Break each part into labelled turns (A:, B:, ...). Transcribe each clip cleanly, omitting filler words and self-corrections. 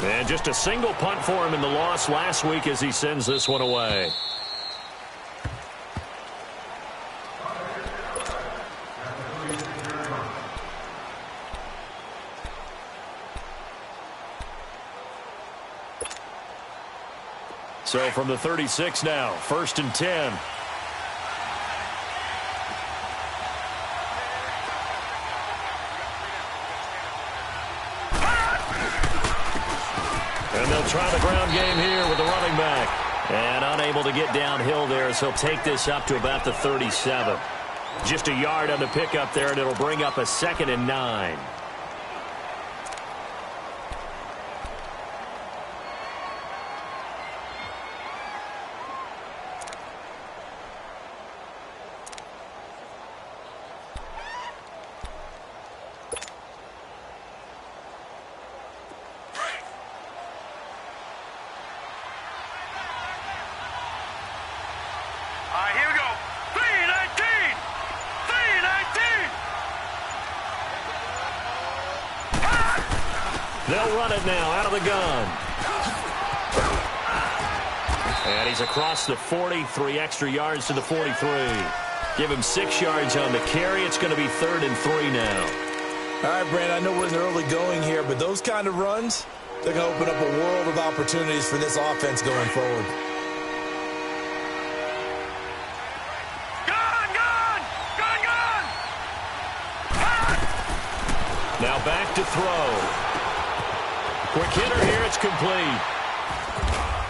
A: And just a single punt for him in the loss last week as he sends this one away. So from the 36 now, 1st and 10. And they'll try the ground game here with the running back. And unable to get downhill there, so he'll take this up to about the 37. Just a yard on the pickup there, and it'll bring up a 2nd and 9. They'll run it now out of the gun. And he's across the 40, 3 extra yards to the 43. Give him 6 yards on the carry. It's going to be 3rd and 3 now.
B: All right, Brand, I know we're in the early going here, but those kind of runs, they're going to open up a world of opportunities for this offense going forward.
A: Now back to throw. Quick hitter here, it's complete.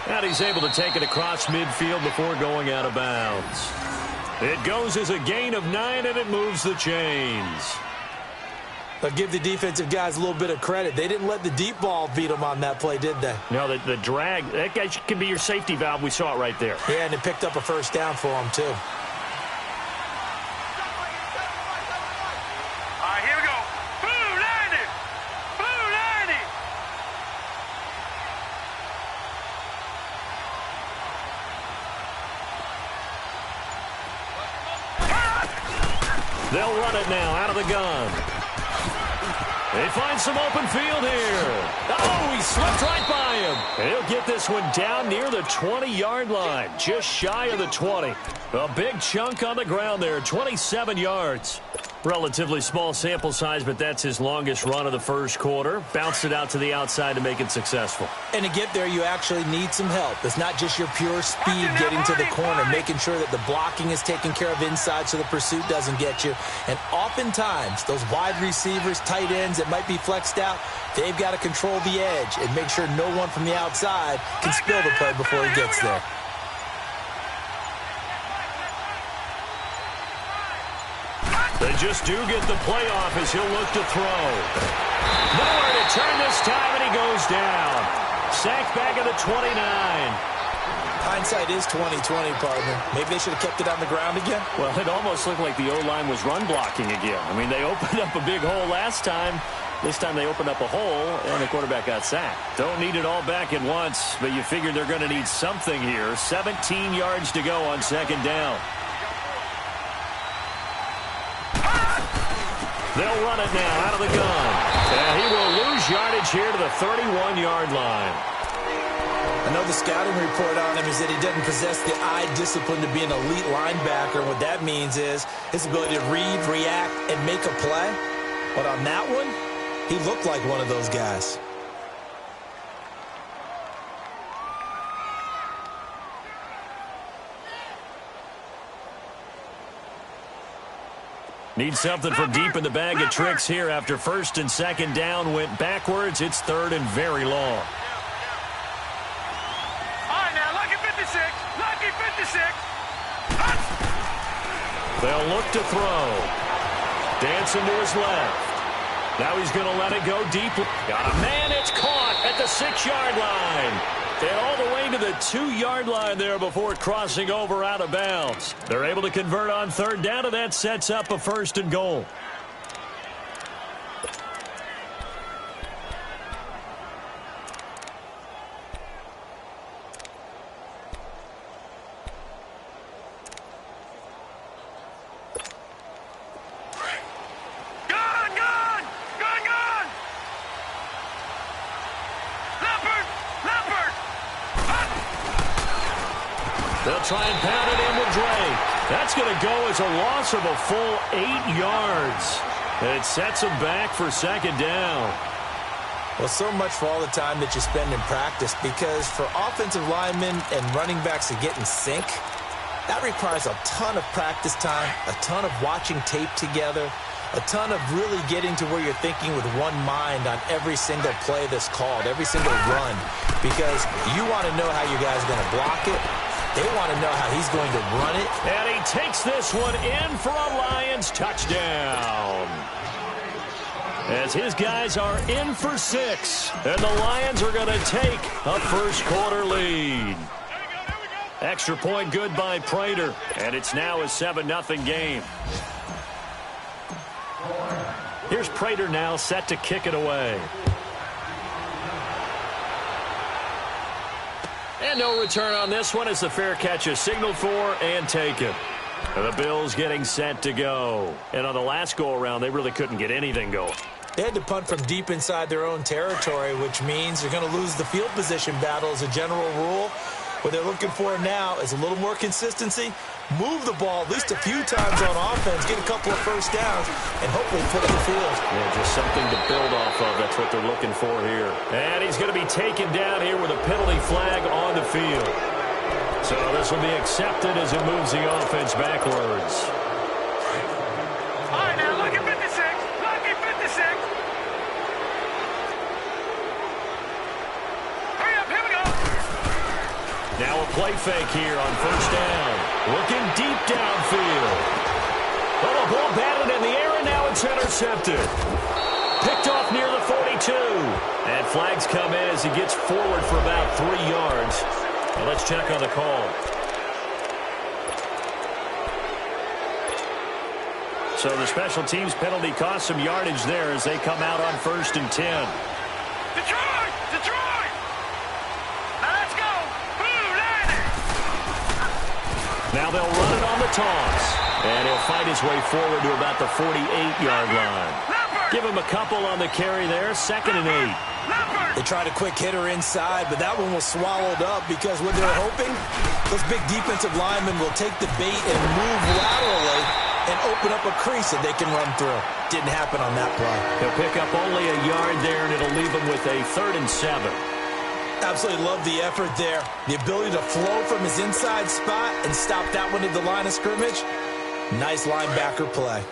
A: And he's able to take it across midfield before going out of bounds. It goes as a gain of 9, and it moves the chains.
B: But give the defensive guys a little bit of credit. They didn't let the deep ball beat them on that play, did they?
A: No, the drag, that guy can be your safety valve. We saw it right there.
B: Yeah, and it picked up a 1st down for them, too.
A: They'll run it now out of the gun. They find some open field here. Oh, he slipped right by him. He'll get this one down near the 20-yard line, just shy of the 20. A big chunk on the ground there, 27 yards. Relatively small sample size, but that's his longest run of the 1st quarter. Bounced it out to the outside to make it successful.
B: And to get there, you actually need some help. It's not just your pure speed getting to the corner, making sure that the blocking is taken care of inside so the pursuit doesn't get you. And oftentimes, those wide receivers, tight ends that might be flexed out, they've got to control the edge and make sure no one from the outside can spill the play before he gets there.
A: They just do get the play off as he'll look to throw. Nowhere to turn this time, and he goes down. Sacked back at the 29.
B: Hindsight is 20/20, partner. Maybe they should have kept it on the ground again.
A: Well, it almost looked like the O-line was run blocking again. I mean, they opened up a big hole last time. This time they opened up a hole, and the quarterback got sacked. Don't need it all back at once, but you figure they're going to need something here. 17 yards to go on 2nd down. They'll run it now out of the gun. And he will lose yardage here to the 31-yard line.
B: I know the scouting report on him is that he doesn't possess the eye discipline to be an elite linebacker. What that means is his ability to read, react, and make a play. But on that one, he looked like one of those guys.
A: Need something from deep in the bag of tricks here after 1st and 2nd down went backwards. It's 3rd and very long.
C: All right, now, lucky 56. Lucky 56.
A: They'll look to throw. Dancing to his left. Now he's going to let it go deep. Got a man. It's caught at the 6-yard line. And all the way to the 2-yard line there before crossing over out of bounds. They're able to convert on 3rd down, and that sets up a 1st and goal.
C: Gone! Gone! Gone! Gone!
A: try and pound it in with Drake. That's going to go as a loss of a full 8 yards. It sets them back for second down.
B: Well, so much for all the time that you spend in practice, because for offensive linemen and running backs to get in sync, that requires a ton of practice time, a ton of watching tape together, a ton of really getting to where you're thinking with one mind on every single play that's called, every single run, because you want to know how your guy's going to block it. They want to know how he's going to run it.
A: And he takes this one in for a Lions touchdown. As his guys are in for 6, and the Lions are going to take a first-quarter lead. Extra point good by Prater, and it's now a 7-0 game. Here's Prater now set to kick it away. And no return on this one as the fair catch is signaled for and taken. And the Bills getting set to go. And on the last go-around, they really couldn't get anything going.
B: They had to punt from deep inside their own territory, which means they're going to lose the field position battle as a general rule. What they're looking for now is a little more consistency, move the ball at least a few times on offense, get a couple of first downs, and hopefully put the field.
A: Yeah, just something to build off of. That's what they're looking for here. And he's going to be taken down here with a penalty flag on the field. So this will be accepted as it moves the offense backwards.
C: All right, now look at 56. Look at 56. Hurry up, here we go.
A: Now a play fake here on first down. Looking deep downfield. Well, the ball batted in the air, and now it's intercepted. Picked off near the 42. And flags come in as he gets forward for about 3 yards. Now let's check on the call. So the special teams penalty cost some yardage there as they come out on 1st and 10.
C: Detroit! Detroit! Now let's go! Blue Niners!
A: Now they'll run it on the toss. And he'll fight his way forward to about the 48-yard line. Give him a couple on the carry there. 2nd and 8.
B: They tried a quick hitter inside, but that one was swallowed up because what they're hoping, those big defensive linemen will take the bait and move laterally and open up a crease that they can run through. Didn't happen on that play.
A: He'll pick up only a yard there, and it'll leave him with a 3rd and 7.
B: Absolutely love the effort there. The ability to flow from his inside spot and stop that one at the line of scrimmage. Nice linebacker play.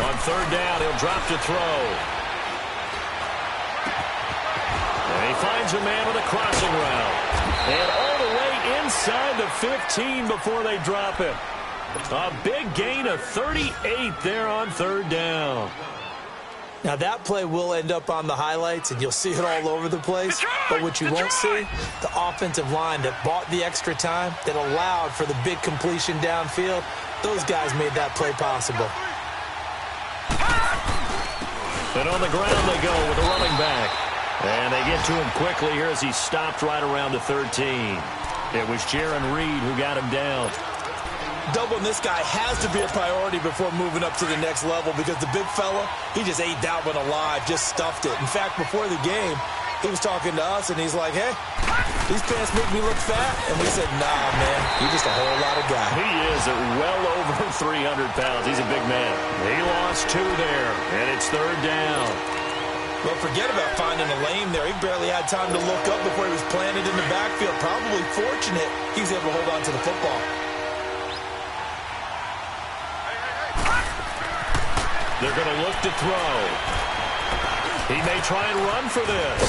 A: On 3rd down, he'll drop to throw. And he finds a man with a crossing route. And all the way inside the 15 before they drop him. A big gain of 38 there on 3rd down.
B: Now that play will end up on the highlights, and you'll see it all over the place. But what you won't see, the offensive line that bought the extra time, that allowed for the big completion downfield, those guys made that play possible.
A: And on the ground they go with the running back. And they get to him quickly here as he stopped right around the 13. It was Jaron Reed who got him down.
B: Doubling this guy has to be a priority before moving up to the next level because the big fella, he just ate that one alive, just stuffed it. In fact, before the game, he was talking to us, and he's like, hey, these pants make me look fat. And we said, nah, man, you're just a whole lot of guy.
A: He is at well over 300 pounds. He's a big man. He lost 2 there, and it's 3rd down.
B: Well, forget about finding a lane there. He barely had time to look up before he was planted in the backfield. Probably fortunate he was able to hold on to the football.
A: They're going to look to throw. He may try and run for this.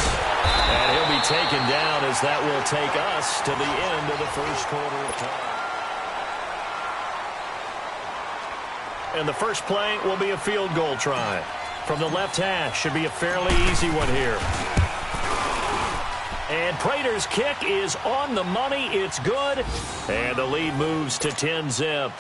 A: And he'll be taken down as that will take us to the end of the first quarter of time. And the first play will be a field goal try. From the left hash, should be a fairly easy one here. And Prater's kick is on the money. It's good. And the lead moves to 10-zip.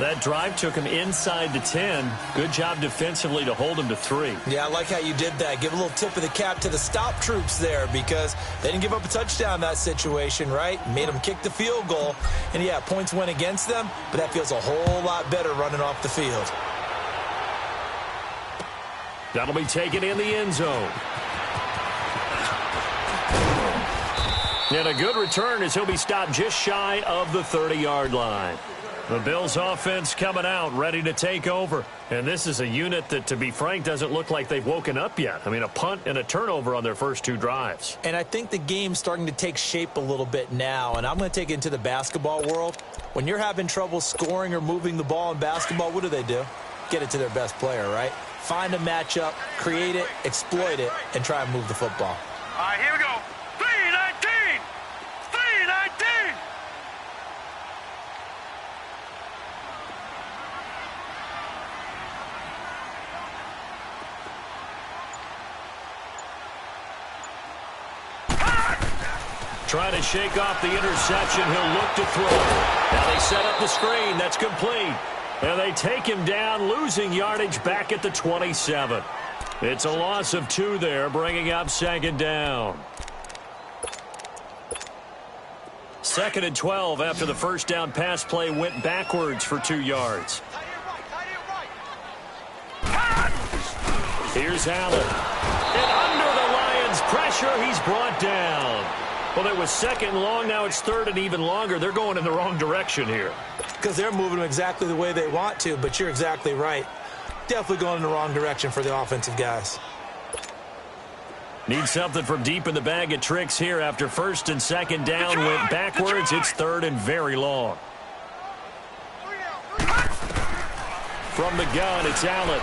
A: That drive took him inside the 10. Good job defensively to hold him to 3.
B: Yeah, I like how you did that. Give a little tip of the cap to the stop troops there because they didn't give up a touchdown in that situation, right? Made them kick the field goal. And, yeah, points went against them, but that feels a whole lot better running off the field.
A: That'll be taken in the end zone. And a good return as he'll be stopped just shy of the 30-yard line. The Bills offense coming out, ready to take over. And this is a unit that, to be frank, doesn't look like they've woken up yet. I mean, a punt and a turnover on their first 2 drives.
B: And I think the game's starting to take shape a little bit now. And I'm going to take it into the basketball world. When you're having trouble scoring or moving the ball in basketball, what do? Get it to their best player, right? Find a matchup, create it, exploit it, and try and move the football.
C: All right, here we go. 3-19. 3-19.
A: Trying to shake off the interception. He'll look to throw. Now they set up the screen. That's complete. And they take him down, losing yardage back at the 27. It's a loss of 2 there, bringing up 2nd down. 2nd and 12 after the first down pass play went backwards for 2 yards. Here's Allen. And under the Lions' pressure, he's brought down. Well, it was 2nd and long. Now it's 3rd and even longer. They're going in the wrong direction here.
B: Because they're moving them exactly the way they want to, but you're exactly right. Definitely going in the wrong direction for the offensive guys.
A: Need something from deep in the bag of tricks here after 1st and 2nd down went backwards. It's 3rd and very long. From the gun, it's Allen.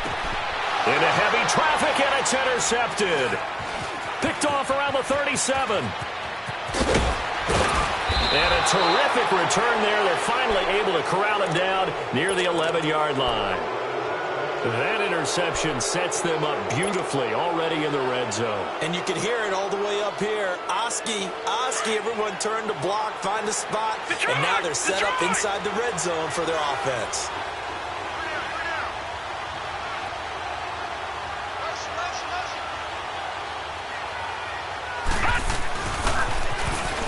A: Into heavy traffic, and it's intercepted. Picked off around the 37. And a terrific return there. They're finally able to corral him down near the 11-yard line. That interception sets them up beautifully already in the red zone.
B: And you can hear it all the way up here. Oski, everyone turned to block, find a spot, and now they're set up inside the red zone for their offense.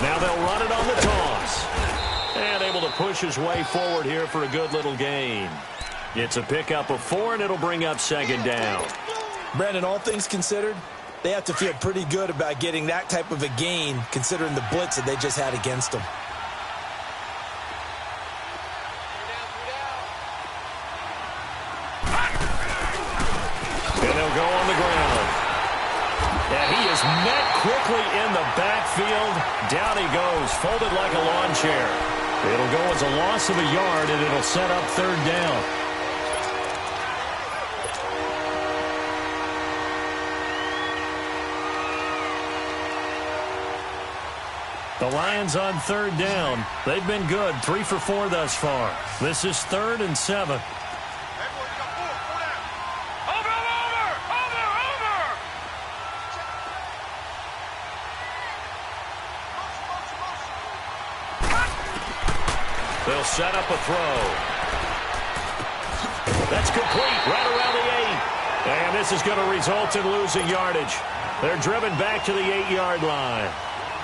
A: Now they'll run it on the toss. And able to push his way forward here for a good little gain. It's a pickup of 4, and it'll bring up 2nd down.
B: Brandon, all things considered, they have to feel pretty good about getting that type of a gain considering the blitz that they just had against them.
A: And they'll go on the ground. And he is met quickly in the backfield. Down he goes, folded like a lawn chair. It'll go as a loss of a yard, and it'll set up 3rd down. The Lions on 3rd down. They've been good, 3 for 4 thus far. This is 3rd and 7. They'll set up a throw. That's complete right around the 8. And this is going to result in losing yardage. They're driven back to the 8-yard line.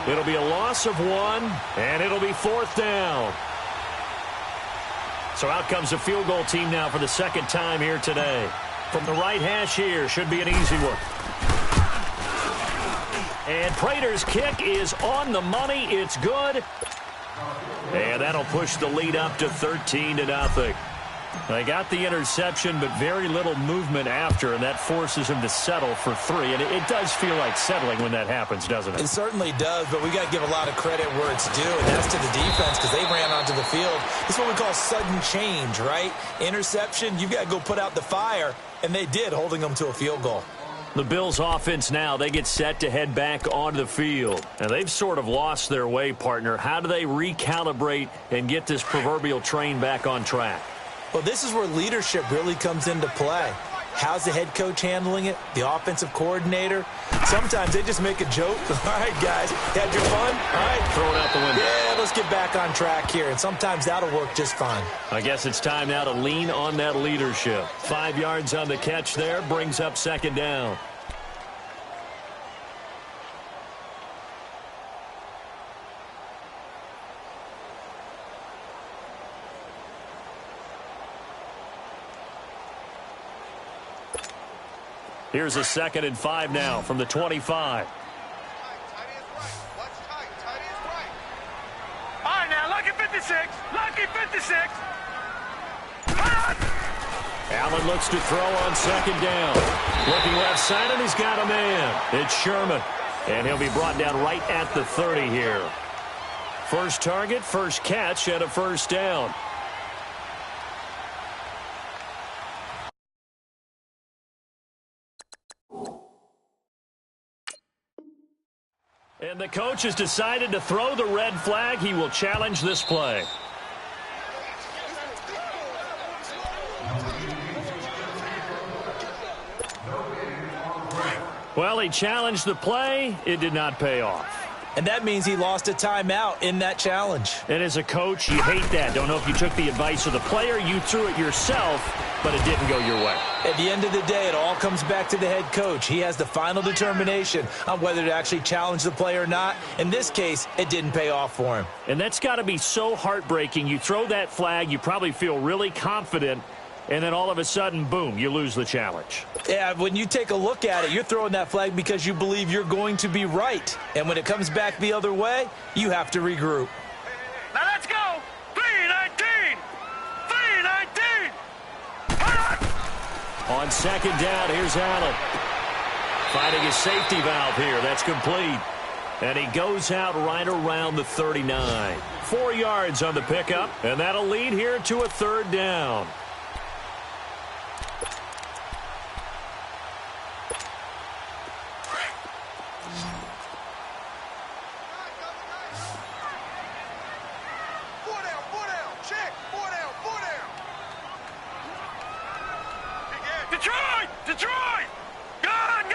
A: It'll be a loss of 1, and it'll be 4th down. So out comes the field goal team now for the 2nd time here today. From the right hash here, should be an easy one. And Prater's kick is on the money. It's good. And that'll push the lead up to 13-0. They got the interception, but very little movement after, and that forces him to settle for 3. And it does feel like settling when that happens, doesn't it?
B: It certainly does, but we got to give a lot of credit where it's due, and that's to the defense because they ran onto the field. This is what we call sudden change, right? Interception, you've got to go put out the fire, and they did, holding them to a field goal.
A: The Bills offense now, they get set to head back onto the field. And they've sort of lost their way, partner. How do they recalibrate and get this proverbial train back on track?
B: Well, this is where leadership really comes into play. How's the head coach handling it? The offensive coordinator? Sometimes they just make a joke. All right, guys, had your fun? All right.
A: Throw it out the window.
B: Yeah, let's get back on track here, and sometimes that'll work just fine.
A: I guess it's time now to lean on that leadership. 5 yards on the catch there, brings up second down. Here's a 2nd and 5 now from the 25.
C: All right, now, lucky 56. Lucky 56.
A: Allen looks to throw on 2nd down. Looking left side, and he's got a man. It's Sherman. And he'll be brought down right at the 30 here. First target, first catch, and a first down. And the coach has decided to throw the red flag. He will challenge this play. Well, he challenged the play. It did not pay off.
B: And that means he lost a timeout in that challenge.
A: And as a coach, you hate that. Don't know if you took the advice of the player. You threw it yourself, but it didn't go your way.
B: At the end of the day, it all comes back to the head coach. He has the final determination on whether to actually challenge the play or not. In this case, it didn't pay off for him.
A: And that's got to be so heartbreaking. You throw that flag, you probably feel really confident, and then all of a sudden, boom, you lose the challenge.
B: Yeah, when you take a look at it, you're throwing that flag because you believe you're going to be right. And when it comes back the other way, you have to regroup.
C: Now let's go. 3-19. 3-19.
A: On 2nd down, here's Allen. Finding his safety valve here. That's complete. And he goes out right around the 39. 4 yards on the pickup, and that'll lead here to a 3rd down.
C: Detroit! Gun!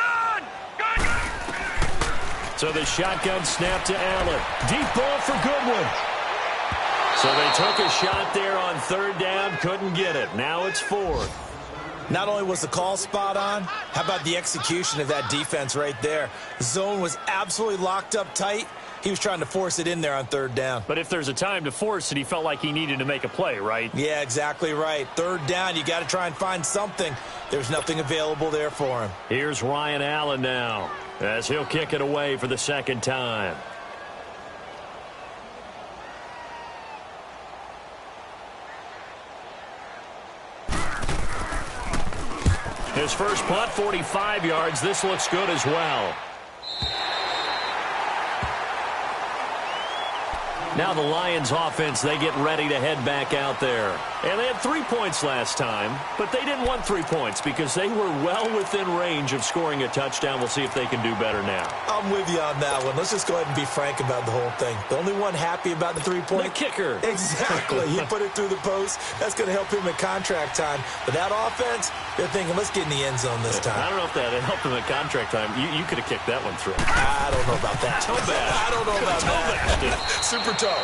A: So the shotgun snap to Allen. Deep ball for Goodwin. So they took a shot there on 3rd down, couldn't get it. Now it's 4th.
B: Not only was the call spot on, how about the execution of that defense right there? The zone was absolutely locked up tight. He was trying to force it in there on 3rd down.
A: But if there's a time to force it, he felt like he needed to make a play, right?
B: Yeah, exactly right. 3rd down, you got to try and find something. There's nothing available there for him.
A: Here's Ryan Allen now, as he'll kick it away for the 2nd time. His first punt, 45 yards. This looks good as well. Now the Lions offense, they get ready to head back out there. And they had 3 points last time, but they didn't want 3 points because they were well within range of scoring a touchdown. We'll see if they can do better now.
B: I'm with you on that one. Let's just go ahead and be frank about the whole thing. The only one happy about the 3-point.
A: The kicker.
B: Exactly. He put it through the post. That's going to help him at contract time. But that offense, they're thinking, let's get in the end zone this time.
A: I don't know if that helped him at contract time. You could have kicked that one through.
B: I don't know about that.
A: Toe bash.
B: I don't know about that. Super toe.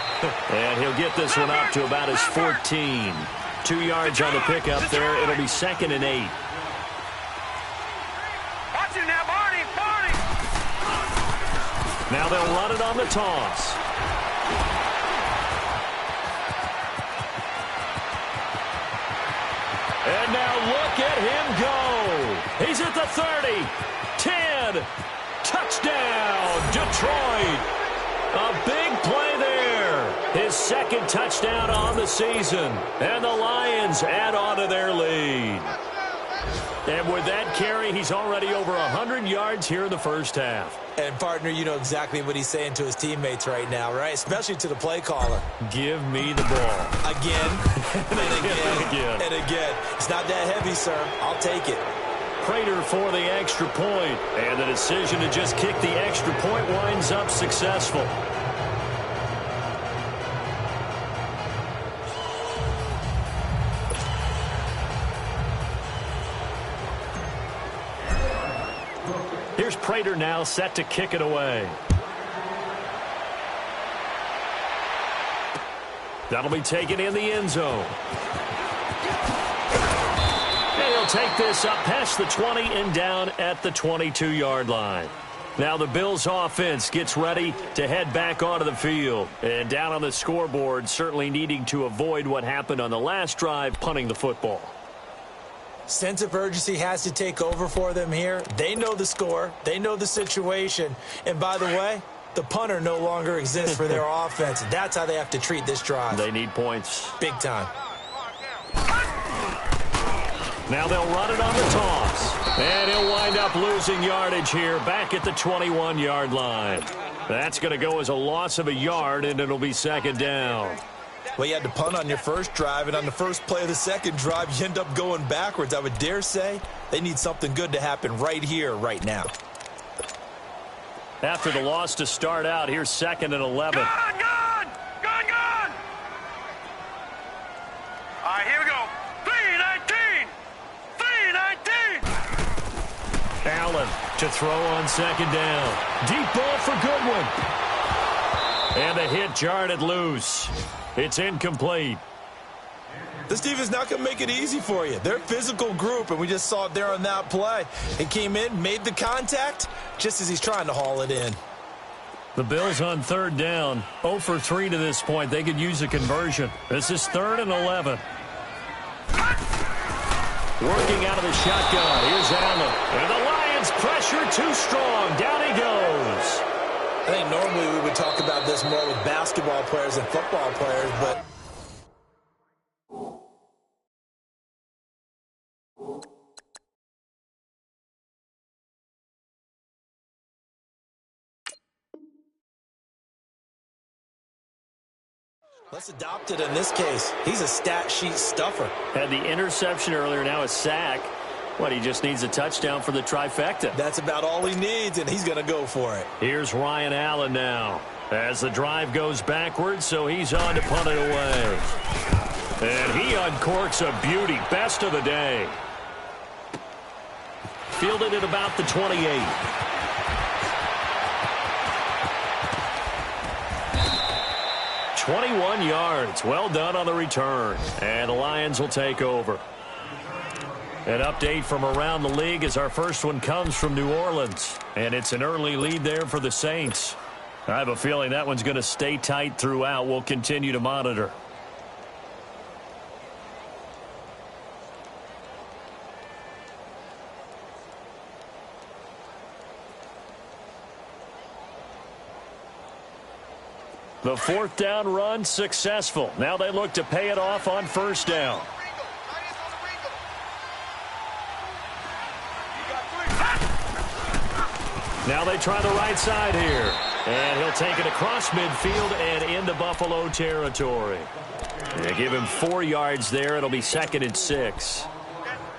A: And he'll get this one up to about his 14. 2 yards on the pickup there. It'll be 2nd and 8.
C: Watch it now, Barney!
A: Now they'll run it on the toss. And now look at him go. He's at the 30. 10. Touchdown, Detroit. A big play there. His 2nd touchdown on the season. And the Lions add on to their lead. And with that carry, he's already over 100 yards here in the first half.
B: And, partner, you know exactly what he's saying to his teammates right now, right? Especially to the play caller.
A: Give me the ball.
B: Again, and again,
A: and
B: again. It's not that heavy, sir. I'll take it.
A: Prater for the extra point. And the decision to just kick the extra point winds up successful. Here's Prater now set to kick it away. That'll be taken in the end zone. And he'll take this up past the 20 and down at the 22-yard line. Now the Bills offense gets ready to head back onto the field. And down on the scoreboard, certainly needing to avoid what happened on the last drive, punting the football.
B: Sense of urgency has to take over for them here. They know the score. They know the situation. And by the way, the punter no longer exists for their offense. That's how they have to treat this drive.
A: They need points.
B: Big time.
A: Now they'll run it on the toss. And he'll wind up losing yardage here back at the 21-yard line. That's going to go as a loss of a yard, and it'll be second down.
B: Well, you had to punt on your first drive, and on the first play of the second drive, you end up going backwards. I would dare say they need something good to happen right here, right now.
A: After the loss to start out, here's second and 11.
C: Gone! All right, here we go. 3-19!
A: Allen to throw on second down. Deep ball for Goodwin. And the hit jarred it loose. It's incomplete.
B: This defense not going to make it easy for you. They're a physical group, and we just saw it there on that play. He came in, made the contact, just as he's trying to haul it in.
A: The Bills on third down. 0 for 3 to this point. They could use a conversion. This is 3rd and 11. Working out of the shotgun. Here's Allen. And the Lions pressure too strong. Down he goes.
B: I think normally we would talk about this more with basketball players and football players, but let's adopt it in this case. He's a stat sheet stuffer.
A: Had the interception earlier, now a sack. What, he just needs a touchdown for the trifecta.
B: That's about all he needs, and he's going to go for it.
A: Here's Ryan Allen now. As the drive goes backwards, so he's on to punt it away. And he uncorks a beauty. Best of the day. Fielded at about the 28. "21 yards. Well done on the return. And the Lions will take over. An update from around the league as our first one comes from New Orleans. And it's an early lead there for the Saints. I have a feeling that one's going to stay tight throughout. We'll continue to monitor. The 4th down run successful. Now they look to pay it off on 1st down. Now they try the right side here. And he'll take it across midfield and into Buffalo territory. They give him 4 yards there. It'll be 2nd and 6.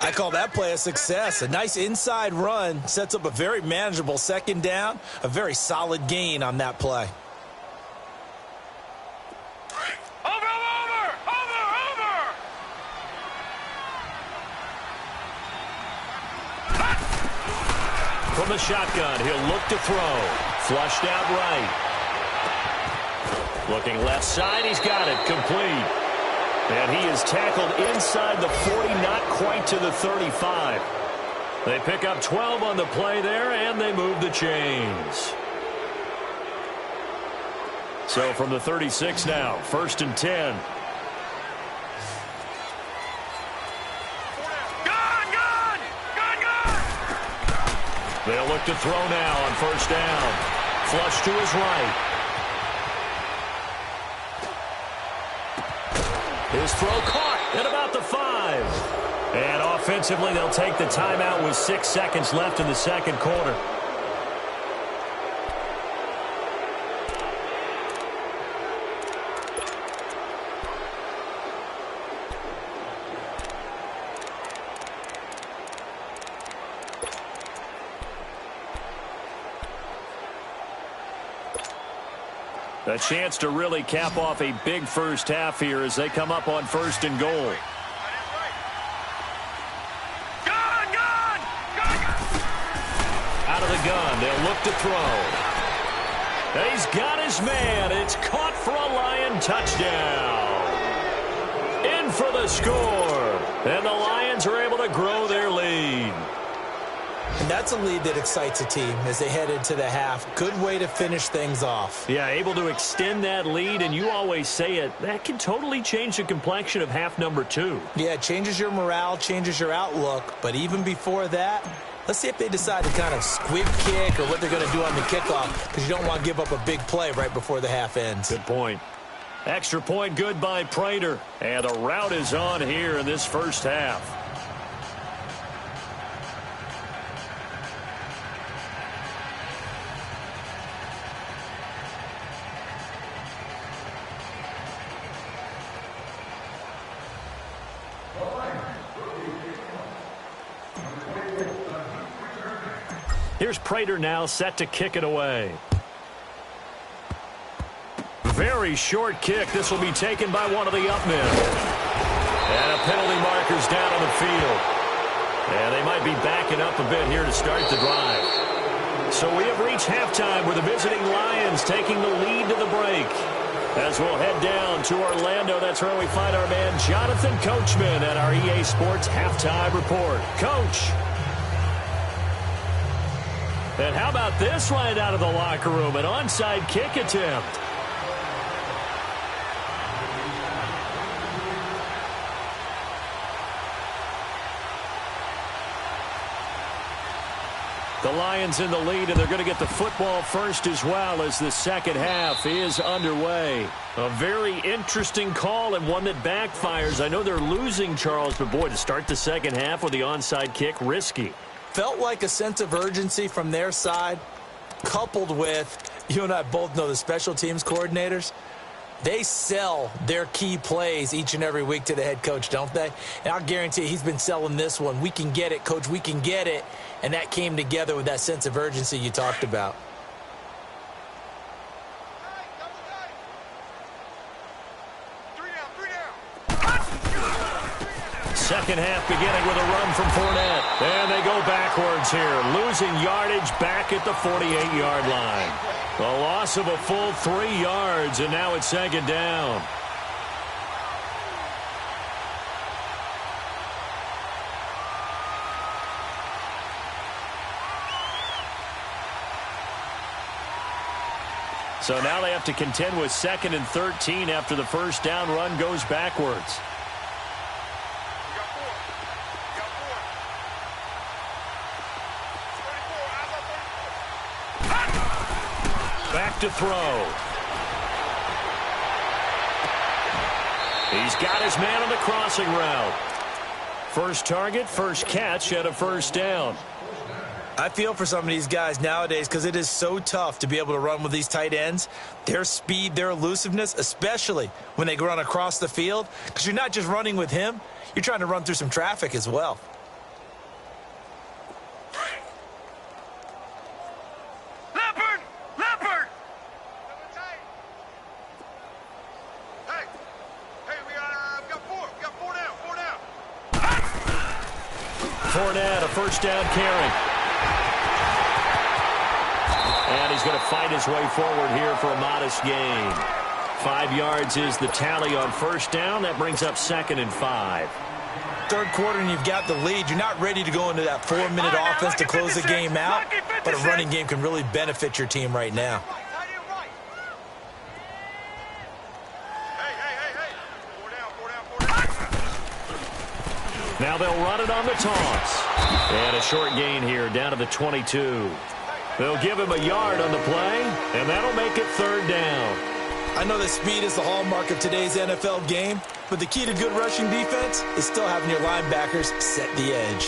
B: I call that play a success. A nice inside run sets up a very manageable 2nd down. A very solid gain on that play.
A: From the shotgun, he'll look to throw. Flushed out right. Looking left side, he's got it. Complete. And he is tackled inside the 40, not quite to the 35. They pick up 12 on the play there, and they move the chains. So from the 36 now, 1st and 10. They'll look to throw now on 1st down. Flush to his right. His throw caught at about the 5. And offensively, they'll take the timeout with 6 seconds left in the 2nd quarter. A chance to really cap off a big first half here as they come up on 1st and goal. of the gun. They'll look to throw. He's got his man. It's caught for a Lion touchdown. In for the score. And the Lions are able to grow their lead.
B: And that's a lead that excites a team as they head into the half. Good way to finish things off.
A: Yeah, able to extend that lead, and you always say it, that can totally change the complexion of half number 2.
B: Yeah, it changes your morale, changes your outlook. But even before that, let's see if they decide to kind of squib kick or what they're going to do on the kickoff, because you don't want to give up a big play right before the half ends.
A: Good point. Extra point good by Prater. And a rout is on here in this first half. Here's Prater now set to kick it away. Very short kick. This will be taken by one of the up men. And a penalty marker's down on the field. And they might be backing up a bit here to start the drive. So we have reached halftime with the visiting Lions taking the lead to the break. As we'll head down to Orlando, that's where we find our man Jonathan Coachman at our EA Sports Halftime Report. Coach. And how about this right out of the locker room? An onside kick attempt. The Lions in the lead, and they're going to get the football first as well as the second half is underway. A very interesting call and one that backfires. I know they're losing, Charles, but boy, to start the second half with the onside kick, risky.
B: Felt like a sense of urgency from their side, coupled with, you and I both know the special teams coordinators, they sell their key plays each and every week to the head coach, don't they? And I'll guarantee he's been selling this one. We can get it, coach, we can get it. And that came together with that sense of urgency you talked about.
A: Second half beginning with a run from Fournette. And they go backwards here, losing yardage back at the 48-yard line. A loss of a full 3 yards, and now it's second down. So now they have to contend with 2nd and 13 after the first down run goes backwards. Back to throw. He's got his man on the crossing route. First target, first catch, and a first down.
B: I feel for some of these guys nowadays because it is so tough to be able to run with these tight ends. Their speed, their elusiveness, especially when they run across the field, because you're not just running with him, you're trying to run through some traffic as well.
A: Fournette, a first down carry. And he's going to fight his way forward here for a modest gain. 5 yards is the tally on first down. That brings up 2nd and 5.
B: Third quarter and you've got the lead. You're not ready to go into that 4-minute offense to close the game out, but a running game can really benefit your team right now.
A: Now they'll run it on the toss. And a short gain here down to the 22. They'll give him a yard on the play, and that'll make it 3rd down.
B: I know that speed is the hallmark of today's NFL game, but the key to good rushing defense is still having your linebackers set the edge.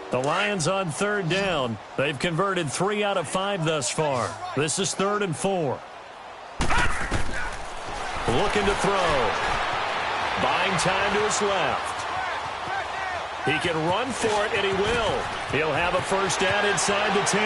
A: The Lions on 3rd down. They've converted 3 out of 5 thus far. This is 3rd and 4. Looking to throw. Buying time to his left. He can run for it, and he will. He'll have a first down inside the 10.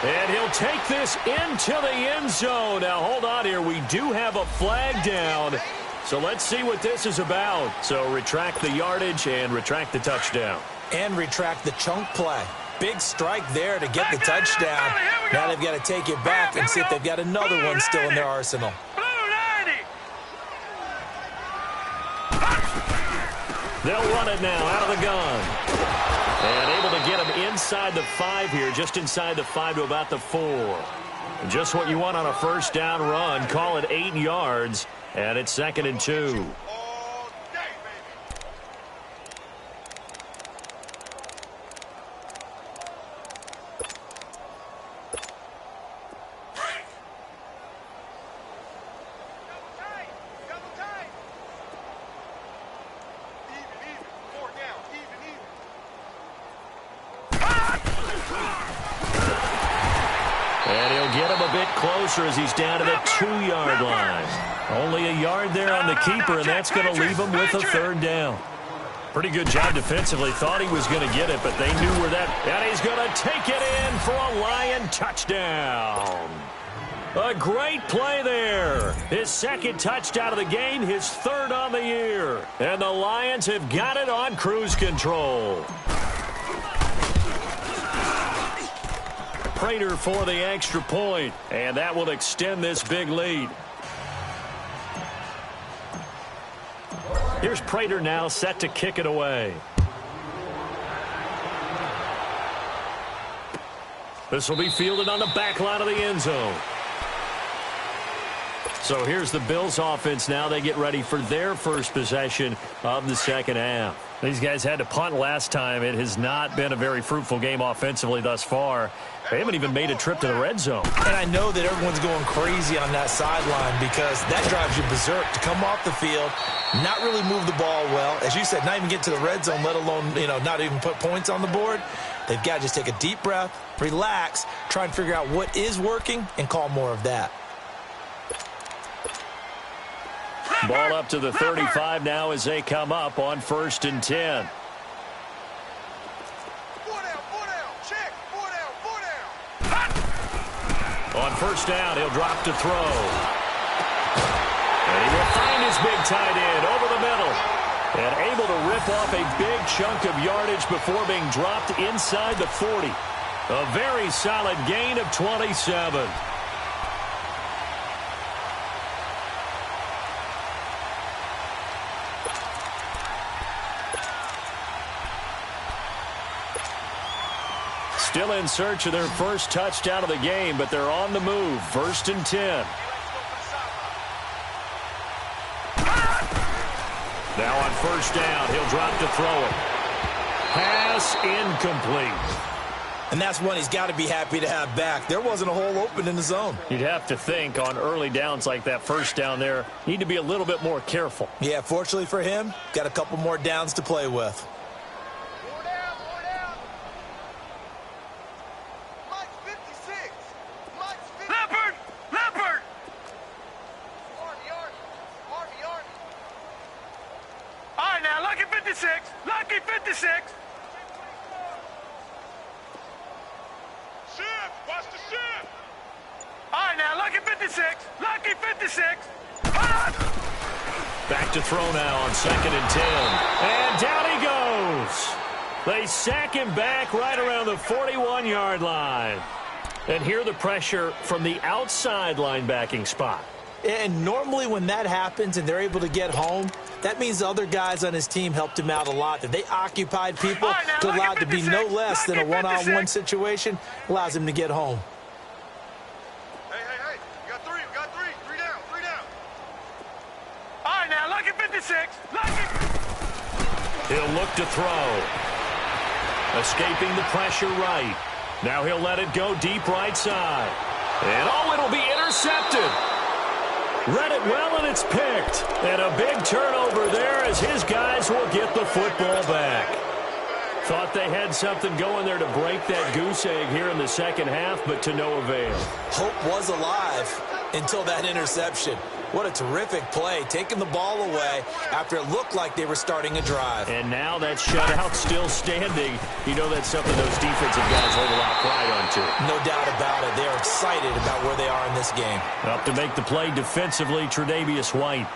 A: And he'll take this into the end zone. Now, hold on here. We do have a flag down. So let's see what this is about. So retract the yardage and retract the touchdown.
B: And retract the chunk play. Big strike there to get the touchdown. Now they've got to take it back and see if they've got another one still in their arsenal.
A: They'll run it now out of the gun. And able to get him inside the 5 here, just inside the 5 to about the 4. And just what you want on a first down run. Call it 8 yards, and it's 2nd and 2. As he's down to the 2-yard line. Only a yard there on the keeper, and that's going to leave him with a 3rd down. Pretty good job defensively. Thought he was going to get it, but they knew where that... And he's going to take it in for a Lion touchdown. A great play there. His 2nd touchdown of the game, his 3rd on the year. And the Lions have got it on cruise control. Prater for the extra point, and that will extend this big lead. Here's Prater now set to kick it away. This will be fielded on the back line of the end zone. So here's the Bills offense now. They get ready for their first possession of the 2nd half. These guys had to punt last time. It has not been a very fruitful game offensively thus far. They haven't even made a trip to the red zone.
B: And I know that everyone's going crazy on that sideline because that drives you berserk to come off the field, not really move the ball well. As you said, not even get to the red zone, let alone, not even put points on the board. They've got to just take a deep breath, relax, try and figure out what is working, and call more of that.
A: Ball up to the 35 now as they come up on 1st and 10. On 1st down, he'll drop to throw. And he will find his big tight end over the middle. And able to rip off a big chunk of yardage before being dropped inside the 40. A very solid gain of 27. Still in search of their first touchdown of the game, but they're on the move. 1st and 10. Now on 1st down, he'll drop to throw it. Pass incomplete.
B: And that's one he's got to be happy to have back. There wasn't a hole open in the zone.
A: You'd have to think on early downs like that 1st down there, need to be a little bit more careful.
B: Yeah, fortunately for him, got a couple more downs to play with.
C: Lucky 56. Shift. Watch the shift. All right, now, lucky 56. Lucky 56.
A: Back to throw now on 2nd and 10. And down he goes. They sack him back right around the 41-yard line. And here the pressure from the outside linebacking spot.
B: And normally when that happens and they're able to get home, that means the other guys on his team helped him out a lot. That they occupied people to allow it to be no less than a one-on-one situation, allows him to get home.
C: Hey. We got three. Three down. All right, now, lucky 56.
A: He'll look to throw. Escaping the pressure right. Now he'll let it go deep right side. And it'll be intercepted. Read it well, and it's picked. And a big turnover there as his guys will get the football back. Thought they had something going there to break that goose egg here in the 2nd half, but to no avail.
B: Hope was alive until that interception. What a terrific play, taking the ball away after it looked like they were starting a drive.
A: And now that shutout still standing. You know that's something those defensive guys hold a lot of pride on, too.
B: No doubt about it. They're excited about where they are in this game.
A: Up to make the play defensively, Tre'Davious White.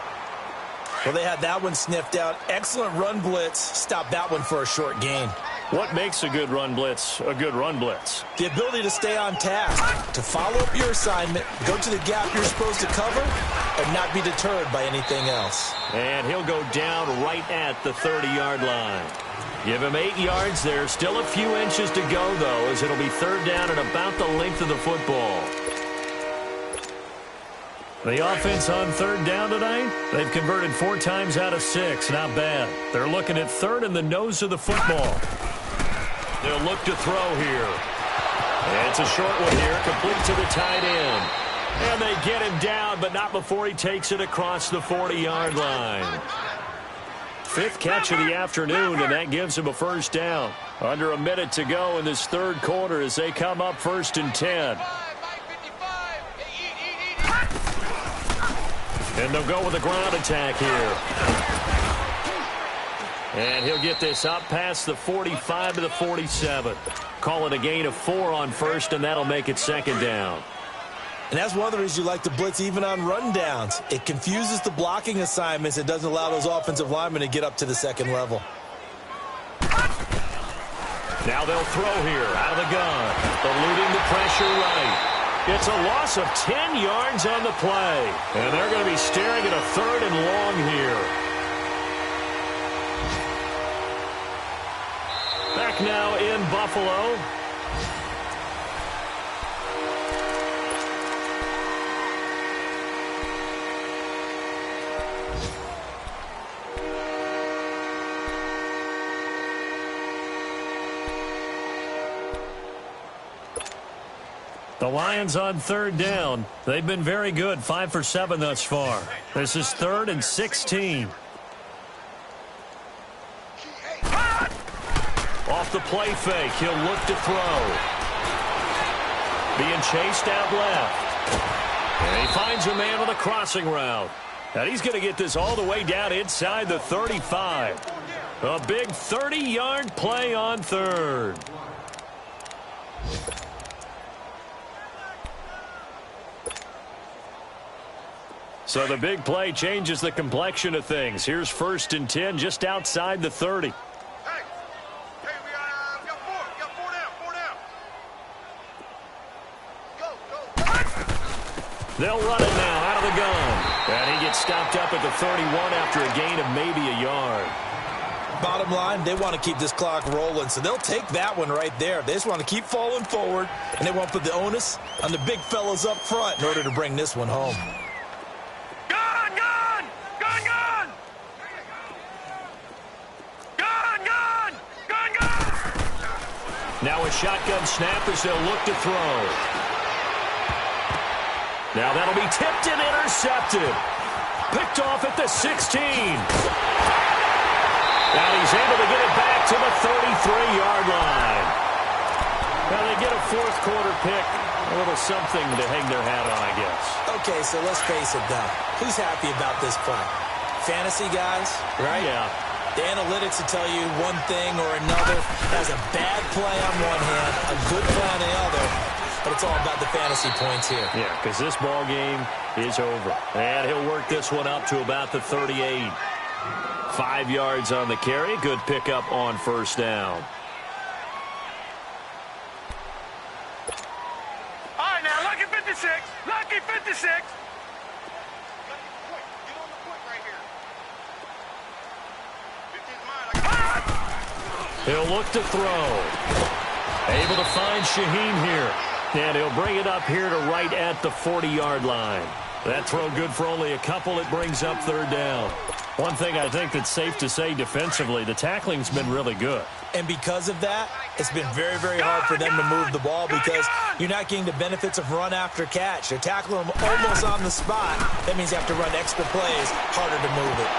B: Well, they had that one sniffed out. Excellent run blitz. Stopped that one for a short gain.
A: What makes a good run blitz a good run blitz?
B: The ability to stay on task, to follow up your assignment, go to the gap you're supposed to cover, and not be deterred by anything else.
A: And he'll go down right at the 30-yard line. Give him 8 yards there. Still a few inches to go, though, as it'll be third down and about the length of the football. The offense on third down tonight, they've converted 4 times out of 6. Not bad. They're looking at third in the nose of the football. They'll look to throw here. And it's a short one here, complete to the tight end. And they get him down, but not before he takes it across the 40-yard line. 5th catch of the afternoon, and that gives him a first down. Under a minute to go in this third quarter as they come up 1st and 10. And they'll go with a ground attack here. And he'll get this up past the 45 to the 47. Call it a gain of 4 on first, and that'll make it second down.
B: And that's one of the reasons you like to blitz even on rundowns. It confuses the blocking assignments. It doesn't allow those offensive linemen to get up to the second level.
A: Now they'll throw here out of the gun. Eluding the pressure right. It's a loss of 10 yards on the play. And they're going to be staring at a 3rd and long here. Back now in Buffalo. The Lions on third down. They've been very good, 5 for 7 thus far. This is 3rd and 16. Off the play fake, he'll look to throw. Being chased out left. And he finds a man on the crossing route. And he's going to get this all the way down inside the 35. A big 30-yard play on third. So the big play changes the complexion of things. Here's 1st and 10 just outside the 30.
C: Hey, we got 4. We got 4 down. 4 down. Go.
A: They'll run it now out of the gun. And he gets stopped up at the 31 after a gain of maybe a yard.
B: Bottom line, they want to keep this clock rolling, so they'll take that one right there. They just want to keep falling forward, and they won't put the onus on the big fellas up front in order to bring this one home.
A: Now a shotgun snap as they'll look to throw. Now that'll be tipped and intercepted. Picked off at the 16. Now he's able to get it back to the 33-yard line. Now they get a 4th quarter pick. A little something to hang their hat on, I guess.
B: Okay, so let's face it, though. Who's happy about this play? Fantasy guys, right?
A: Yeah.
B: The analytics will tell you one thing or another. Has a bad play on one hand, a good play on the other, but it's all about the fantasy points here.
A: Yeah, because this ball game is over. And he'll work this one up to about the 38. 5 yards on the carry. Good pickup on first down.
C: All right, now, lucky 56. Lucky 56.
A: He'll look to throw. Able to find Shaheen here. And he'll bring it up here to right at the 40-yard line. That throw good for only a couple. It brings up third down. One thing I think that's safe to say defensively, the tackling's been really good.
B: And because of that, it's been very, very hard for them to move the ball because you're not getting the benefits of run after catch. They're tackling them almost on the spot. That means you have to run extra plays, harder to move it.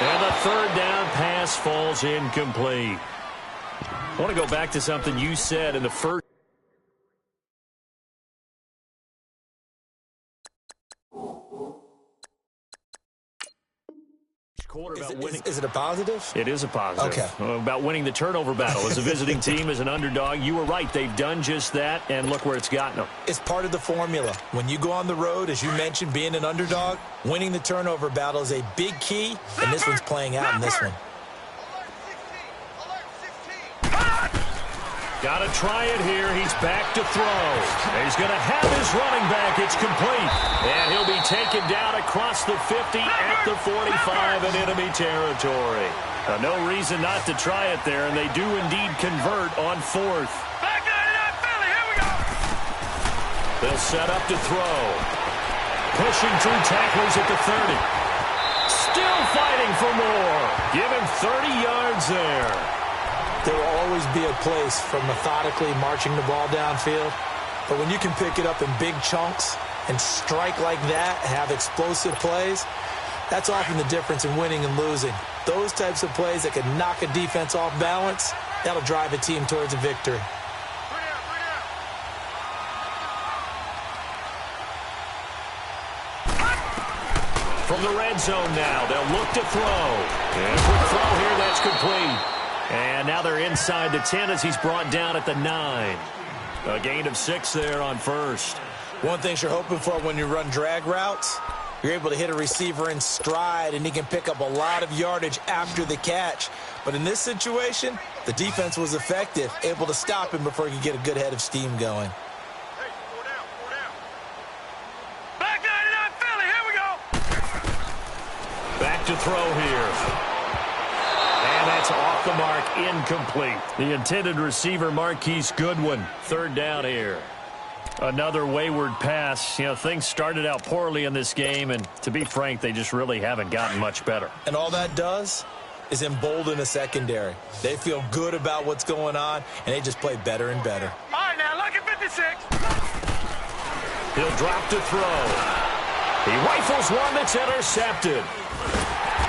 A: And the third down pass falls incomplete. I want to go back to something you said in the first quarter.
B: Is it a positive?
A: It is a positive.
B: Okay.
A: About winning the turnover battle as a visiting team, as an underdog. You were right. They've done just that, and look where it's gotten them.
B: It's part of the formula. When you go on the road, as you mentioned, being an underdog, winning the turnover battle is a big key, and this one's playing out in this one.
C: Alert 16.
A: Got to try it here. He's back to throw. He's going to have his running back. It's complete. And he'll be taken down across the 50 at the 45 in enemy territory. No reason not to try it there, and they do indeed convert on fourth.
C: Back 99 Philly, here we go.
A: They'll set up to throw. Pushing through tacklers at the 30. Still fighting for more. Give him 30 yards there.
B: There will always be a place for methodically marching the ball downfield. But when you can pick it up in big chunks and strike like that, have explosive plays, that's often the difference in winning and losing. Those types of plays that can knock a defense off balance, that'll drive a team towards a victory.
A: From the red zone now, they'll look to throw. And a quick throw here, that's complete. And now they're inside the 10 as he's brought down at the 9. A gain of 6 there on first.
B: One thing you're hoping for when you run drag routes, you're able to hit a receiver in stride, and he can pick up a lot of yardage after the catch. But in this situation, the defense was effective, able to stop him before he could get a good head of steam going.
C: Hey, 4 down, 4 down. Back 99 Philly, here we go.
A: Back to throw here. And that's off the mark, incomplete. The intended receiver, Marquise Goodwin, third down here. Another wayward pass. You know, things started out poorly in this game, and to be frank, they just really haven't gotten much better.
B: And all that does is embolden a secondary. They feel good about what's going on, and they just play better and better.
C: All right, now, look at 56.
A: He'll drop to throw. He rifles one that's intercepted.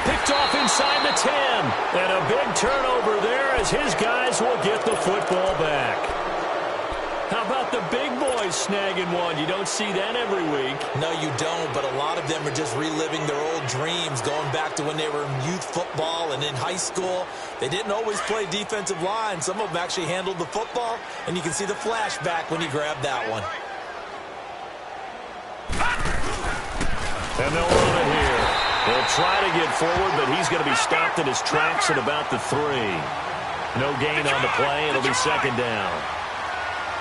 A: Picked off inside the 10. And a big turnover there as his guys will get the football back. How about the big boys snagging one? You don't see that every week.
B: No, you don't, but a lot of them are just reliving their old dreams, going back to when they were in youth football and in high school. They didn't always play defensive line. Some of them actually handled the football, and you can see the flashback when he grabbed that one.
A: And they'll run it here. They'll try to get forward, but he's going to be stopped in his tracks at about the 3. No gain on the play. It'll be second down.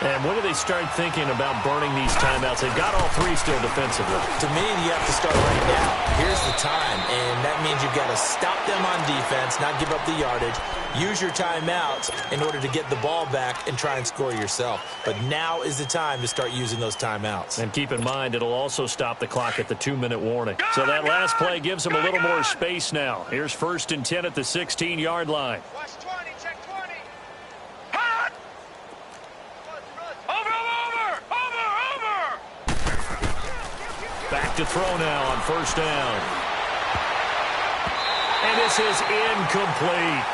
A: And when do they start thinking about burning these timeouts? They've got all 3 still defensively.
B: To me, you have to start right now. Here's the time, and that means you've got to stop them on defense, not give up the yardage, use your timeouts in order to get the ball back and try and score yourself. But now is the time to start using those timeouts.
A: And keep in mind, it'll also stop the clock at the 2-minute warning. So that last play gives them a little more space now. Here's 1st and 10 at the 16-yard line.
C: Watch 20, check 20. Hot! Over!
A: Back to throw now on 1st down. And this is incomplete.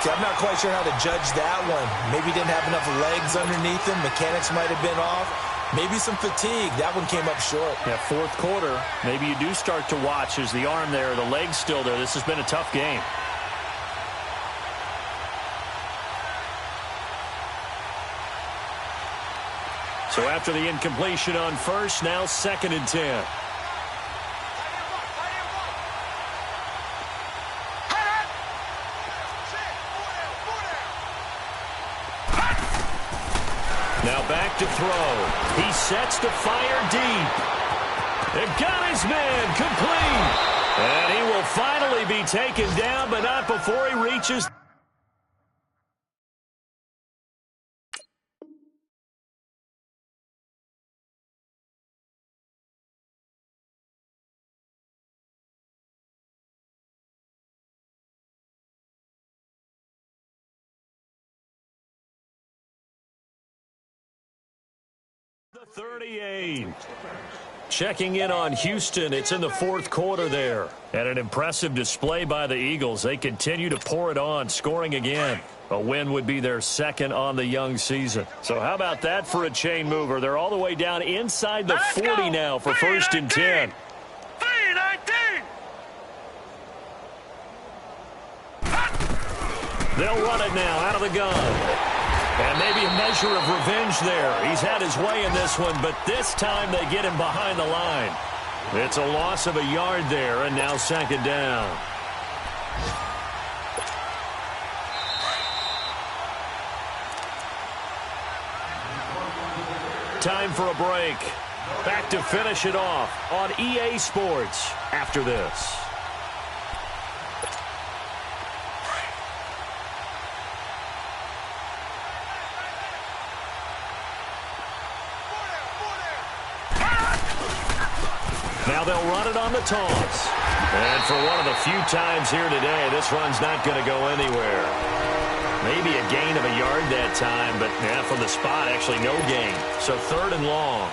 B: See, I'm not quite sure how to judge that one. Maybe he didn't have enough legs underneath him. Mechanics might have been off. Maybe some fatigue. That one came up short.
A: Yeah, 4th quarter. Maybe you do start to watch as the arm there, the leg's still there. This has been a tough game. So after the incompletion on 1st, now 2nd and 10. Now back to throw. He sets to fire deep. They've got his man complete. And he will finally be taken down, but not before he reaches. The 38. Checking in on Houston. It's in the 4th quarter there. And an impressive display by the Eagles. They continue to pour it on, scoring again. A win would be their 2nd on the young season. So how about that for a chain mover? They're all the way down inside the 40 now for 1st and 10.
C: 3-19.
A: They'll run it now out of the gun. And maybe a measure of revenge there. He's had his way in this one, but this time they get him behind the line. It's a loss of a yard there, and now 2nd down. Time for a break. Back to finish it off on EA Sports after this. Now they'll run it on the toss. And for one of the few times here today, this run's not going to go anywhere. Maybe a gain of a yard that time, but from the spot, actually no gain. So 3rd and long.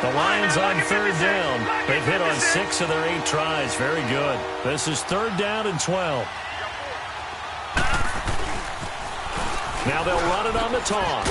A: The Lions on 3rd down. They've hit on 6 of their 8 tries. Very good. This is 3rd down and 12. Now they'll run it on the toss.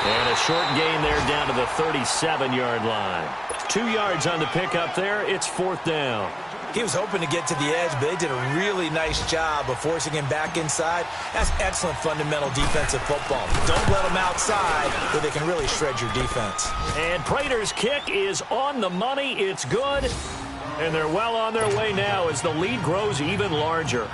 A: And a short gain there down to the 37-yard line. 2 yards on the pickup there. It's 4th down.
B: He was hoping to get to the edge, but they did a really nice job of forcing him back inside. That's excellent fundamental defensive football. Don't let them outside where they can really shred your defense.
A: And Prater's kick is on the money. It's good. And they're well on their way now as the lead grows even larger.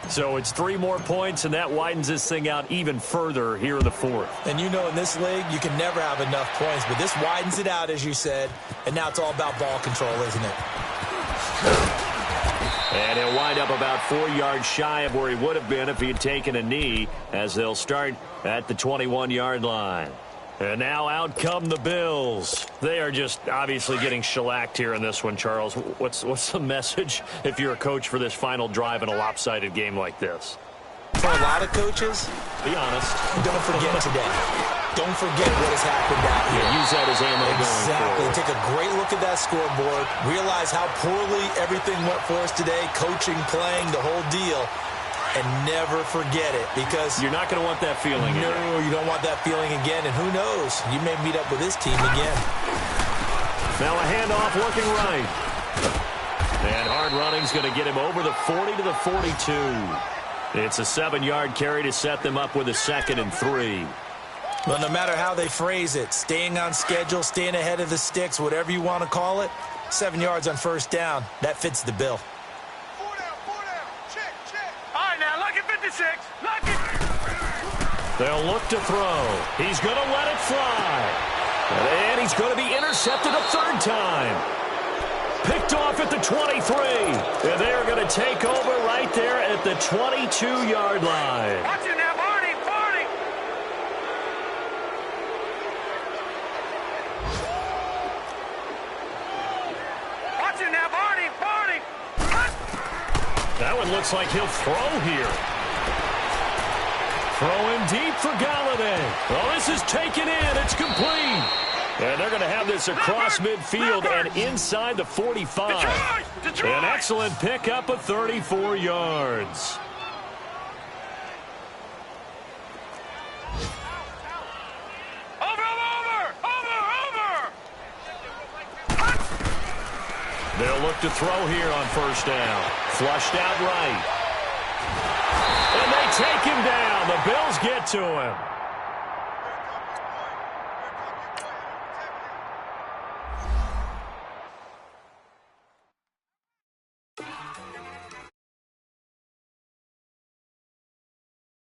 A: So it's 3 more points, and that widens this thing out even further here in the 4th.
B: And you know in this league, you can never have enough points, but this widens it out, as you said, and now it's all about ball control, isn't it?
A: And he'll wind up about 4 yards shy of where he would have been if he had taken a knee, as they'll start at the 21-yard line. And now out come the Bills. They are just obviously getting shellacked here in this one, Charles. What's the message if you're a coach for this final drive in a lopsided game like this?
B: For a lot of coaches,
A: be honest.
B: Don't forget today. Don't forget what has happened out here.
A: Use that as ammo going
B: Exactly.
A: forward.
B: Take a great look at that scoreboard. Realize how poorly everything went for us today. Coaching, playing, the whole deal. And never forget it, because
A: you're not going to want that feeling again.
B: No, you don't want that feeling again. And who knows? You may meet up with this team again.
A: Now a handoff working right. And hard running's going to get him over the 40 to the 42. It's a 7-yard carry to set them up with a 2nd and 3.
B: Well, no matter how they phrase it, staying on schedule, staying ahead of the sticks, whatever you want to call it, 7 yards on 1st down, that fits the bill.
C: 4 down. Check. All right, now, look at 56. Look it.
A: They'll look to throw. He's going to let it fly. And he's going to be intercepted a 3rd time. Picked off at the 23. And they are going to take over right there at the 22-yard line.
C: Watch it now, Barney. Watch it now, Barney.
A: That one looks like he'll throw here. Throwing deep for Galladay. Well, this is taken in. It's complete. And they're going to have this across midfield and inside the 45.
C: Detroit!
A: An excellent pickup of 34 yards.
C: Over!
A: They'll look to throw here on 1st down. Flushed out right. And they take him down. The Bills get to him.